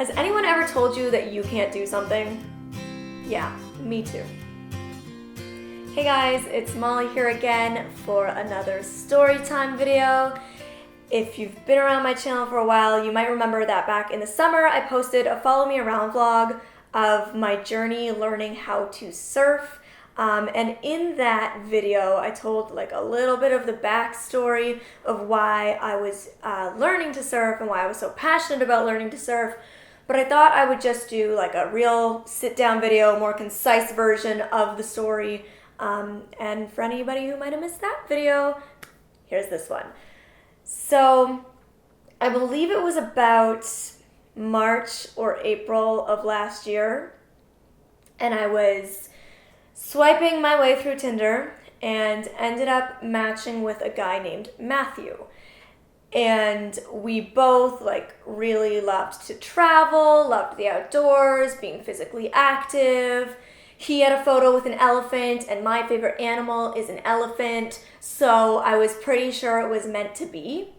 Has anyone ever told you that you can't do something? Yeah, me too. Hey guys, it's Molly here again for another Storytime video. If you've been around my channel for a while, you might remember that back in the summer I posted a follow me around vlog of my journey learning how to surf. And in that video, I told like a little bit of the backstory of why I was learning to surf and why I was so passionate about learning to surf. But I thought I would just do like a real sit-down video, more concise version of the story. And for anybody who might have missed that video, here's this one. So I believe it was about March or April of last year, and I was swiping my way through Tinder and ended up matching with a guy named Matthew. And we both like really loved to travel, loved the outdoors, being physically active. He had a photo with an elephant, and my favorite animal is an elephant, so I was pretty sure it was meant to be.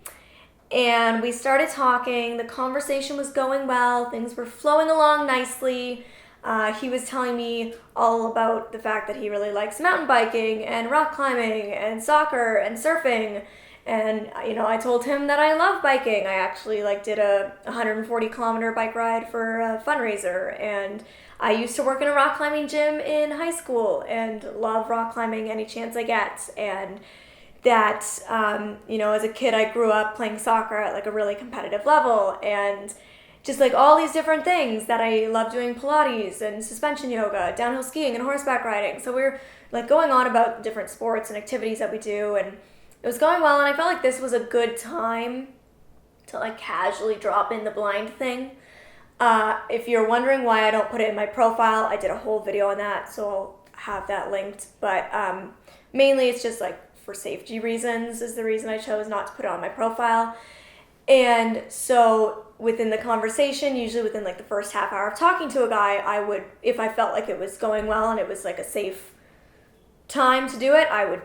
And we started talking, the conversation was going well, things were flowing along nicely. He was telling me all about the fact that he really likes mountain biking and rock climbing and soccer and surfing. And, you know, I told him that I love biking. I actually did a 140-kilometer bike ride for a fundraiser. And I used to work in a rock climbing gym in high school and love rock climbing any chance I get. And that, you know, as a kid, I grew up playing soccer at like a really competitive level, and just like all these different things that I love doing, Pilates and suspension yoga, downhill skiing and horseback riding. So we were like going on about different sports and activities that we do, and it was going well, and I felt like this was a good time to like casually drop in the blind thing. If you're wondering why I don't put it in my profile, I did a whole video on that, so I'll have that linked. But mainly it's just like for safety reasons is the reason I chose not to put it on my profile. And so within the conversation, usually within like the first half hour of talking to a guy, I would, if I felt like it was going well and it was like a safe time to do it, I would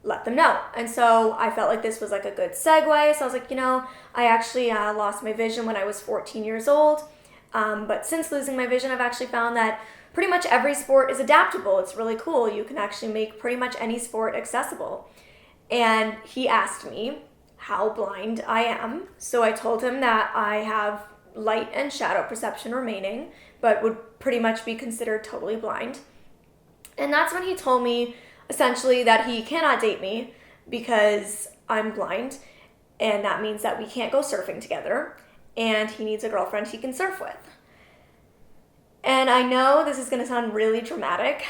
let them know. And so I felt like this was like a good segue. So I was like, you know, I actually lost my vision when I was 14 years old. But since losing my vision, I've actually found that pretty much every sport is adaptable. It's really cool. You can actually make pretty much any sport accessible. And he asked me how blind I am. So I told him that I have light and shadow perception remaining, but would pretty much be considered totally blind. And that's when he told me essentially that he cannot date me because I'm blind, and that means that we can't go surfing together, and he needs a girlfriend he can surf with. And I know this is going to sound really dramatic,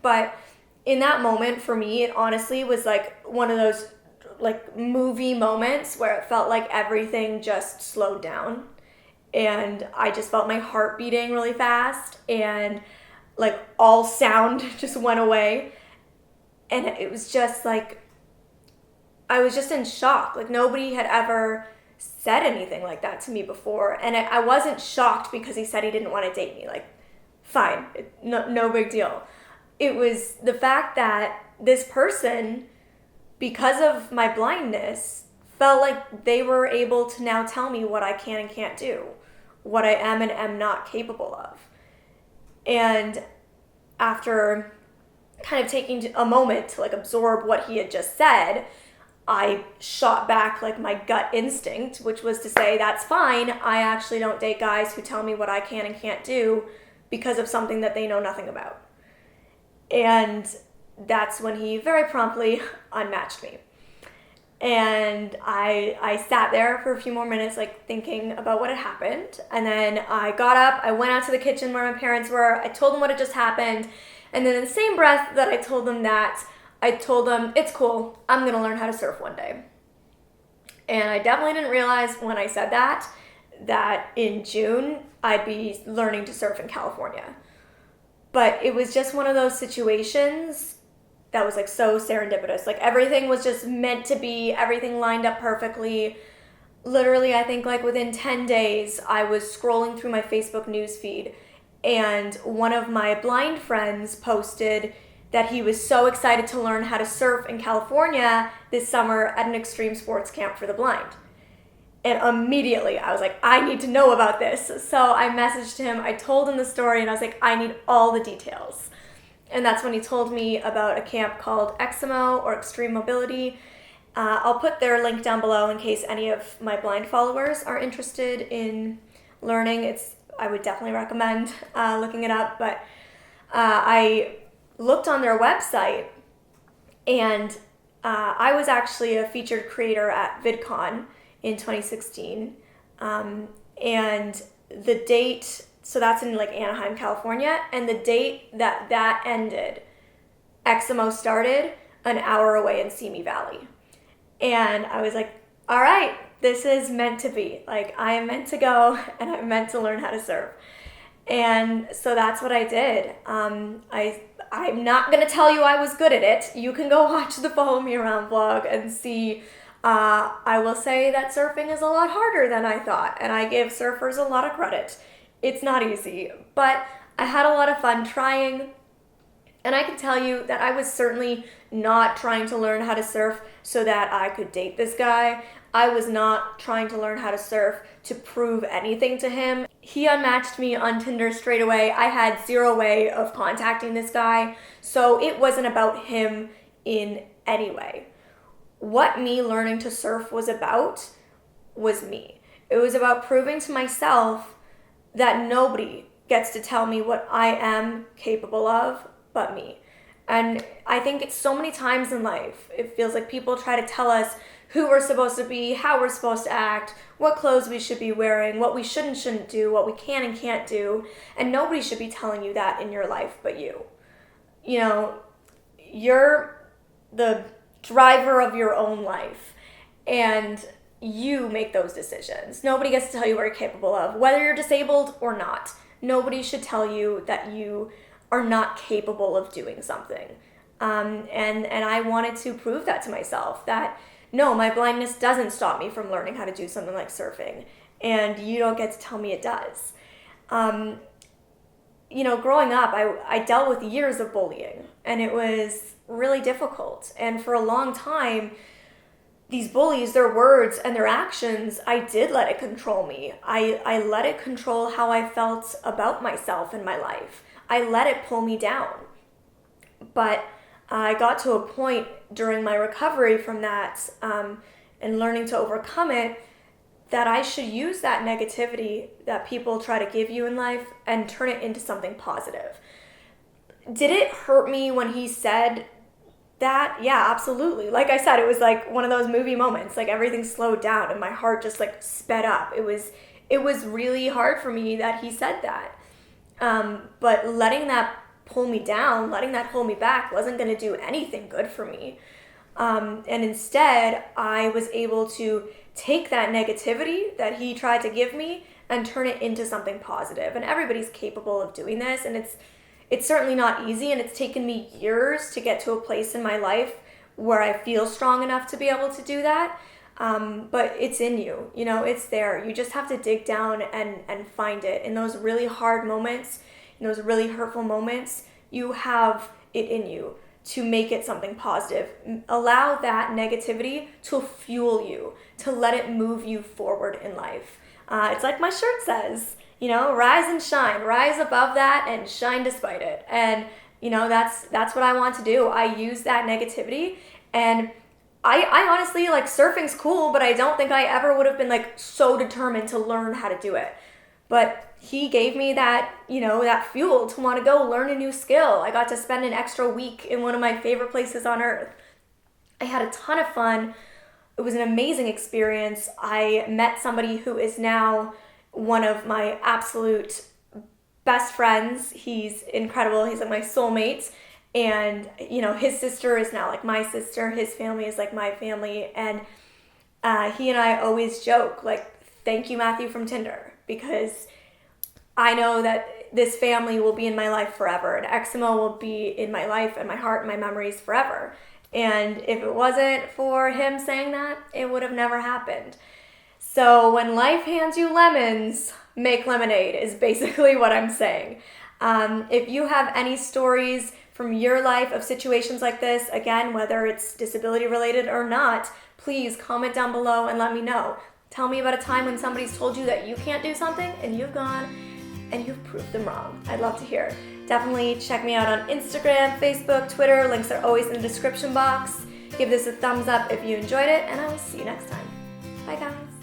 but in that moment for me, it honestly was like one of those like movie moments where it felt like everything just slowed down, and I just felt my heart beating really fast, and like all sound just went away. And it was just like, I was just in shock. Like nobody had ever said anything like that to me before. And I wasn't shocked because he said he didn't want to date me. Like, fine, no big deal. It was the fact that this person, because of my blindness, felt like they were able to now tell me what I can and can't do, what I am and am not capable of. And after kind of taking a moment to like absorb what he had just said, I shot back like my gut instinct, which was to say, that's fine. I actually don't date guys who tell me what I can and can't do because of something that they know nothing about. And that's when he very promptly unmatched me. And I sat there for a few more minutes, like thinking about what had happened. And then I got up, I went out to the kitchen where my parents were. I told them what had just happened. And then in the same breath that I told them that, I told them, it's cool, I'm going to learn how to surf one day. And I definitely didn't realize when I said that in June, I'd be learning to surf in California. But it was just one of those situations that was like so serendipitous. Like everything was just meant to be, everything lined up perfectly. Literally, I think like within 10 days, I was scrolling through my Facebook news feed, and one of my blind friends posted that he was so excited to learn how to surf in California this summer at an extreme sports camp for the blind. And immediately I was like, I need to know about this. So I messaged him, I told him the story, and I was like, I need all the details. And that's when he told me about a camp called Eximo or Extreme Mobility. I'll put their link down below in case any of my blind followers are interested in learning. I would definitely recommend looking it up. But I looked on their website, and I was actually a featured creator at VidCon in 2016. And the date, so that's in like Anaheim, California, and the date that ended, Eximo started an hour away in Simi Valley. And I was like, all right, this is meant to be. Like, I am meant to go, and I'm meant to learn how to surf. And so that's what I did. I'm not going to tell you I was good at it. You can go watch the Follow Me Around vlog and see. I will say that surfing is a lot harder than I thought, and I give surfers a lot of credit. It's not easy, but I had a lot of fun trying, and I can tell you that I was certainly not trying to learn how to surf so that I could date this guy. I was not trying to learn how to surf to prove anything to him. He unmatched me on Tinder straight away. I had zero way of contacting this guy, so it wasn't about him in any way. What me learning to surf was about was me. It was about proving to myself that nobody gets to tell me what I am capable of but me. And I think it's so many times in life, it feels like people try to tell us who we're supposed to be, how we're supposed to act, what clothes we should be wearing, what we should and shouldn't do, what we can and can't do. And nobody should be telling you that in your life but you. You know, you're the driver of your own life, and you make those decisions. Nobody gets to tell you what you're capable of, whether you're disabled or not. Nobody should tell you that you are not capable of doing something. And I wanted to prove that to myself, that no, my blindness doesn't stop me from learning how to do something like surfing, and you don't get to tell me it does. You know, growing up, I dealt with years of bullying, and it was really difficult. And for a long time, these bullies, their words and their actions, I did let it control me. I let it control how I felt about myself and my life. I let it pull me down. But I got to a point during my recovery from that and learning to overcome it, that I should use that negativity that people try to give you in life and turn it into something positive. Did it hurt me when he said that? Yeah, absolutely. Like I said, it was like one of those movie moments, like everything slowed down and my heart just like sped up. It was really hard for me that he said that. But letting that pull me down, letting that hold me back wasn't going to do anything good for me. And instead, I was able to take that negativity that he tried to give me and turn it into something positive. And everybody's capable of doing this, and it's certainly not easy, and it's taken me years to get to a place in my life where I feel strong enough to be able to do that. But it's in you, you know, it's there. You just have to dig down and find it. In those really hard moments, in those really hurtful moments, you have it in you to make it something positive. Allow that negativity to fuel you, to let it move you forward in life. It's like my shirt says, you know, rise and shine, rise above that and shine despite it. And, you know, that's what I want to do. I use that negativity, and I honestly, like, surfing's cool, but I don't think I ever would have been like so determined to learn how to do it. But he gave me that, you know, that fuel to want to go learn a new skill. I got to spend an extra week in one of my favorite places on earth. I had a ton of fun. It was an amazing experience. I met somebody who is now one of my absolute best friends. He's incredible. He's like my soulmate. And, you know, his sister is now like my sister. His family is like my family. And he and I always joke, like, thank you, Matthew, from Tinder, because I know that this family will be in my life forever, and Eximo will be in my life and my heart and my memories forever. And if it wasn't for him saying that, it would have never happened. So when life hands you lemons, make lemonade is basically what I'm saying. If you have any stories from your life of situations like this, again, whether it's disability related or not, please comment down below and let me know. Tell me about a time when somebody's told you that you can't do something and you've gone and you've proved them wrong. I'd love to hear. Definitely check me out on Instagram, Facebook, Twitter. Links are always in the description box. Give this a thumbs up if you enjoyed it, and I will see you next time. Bye, guys.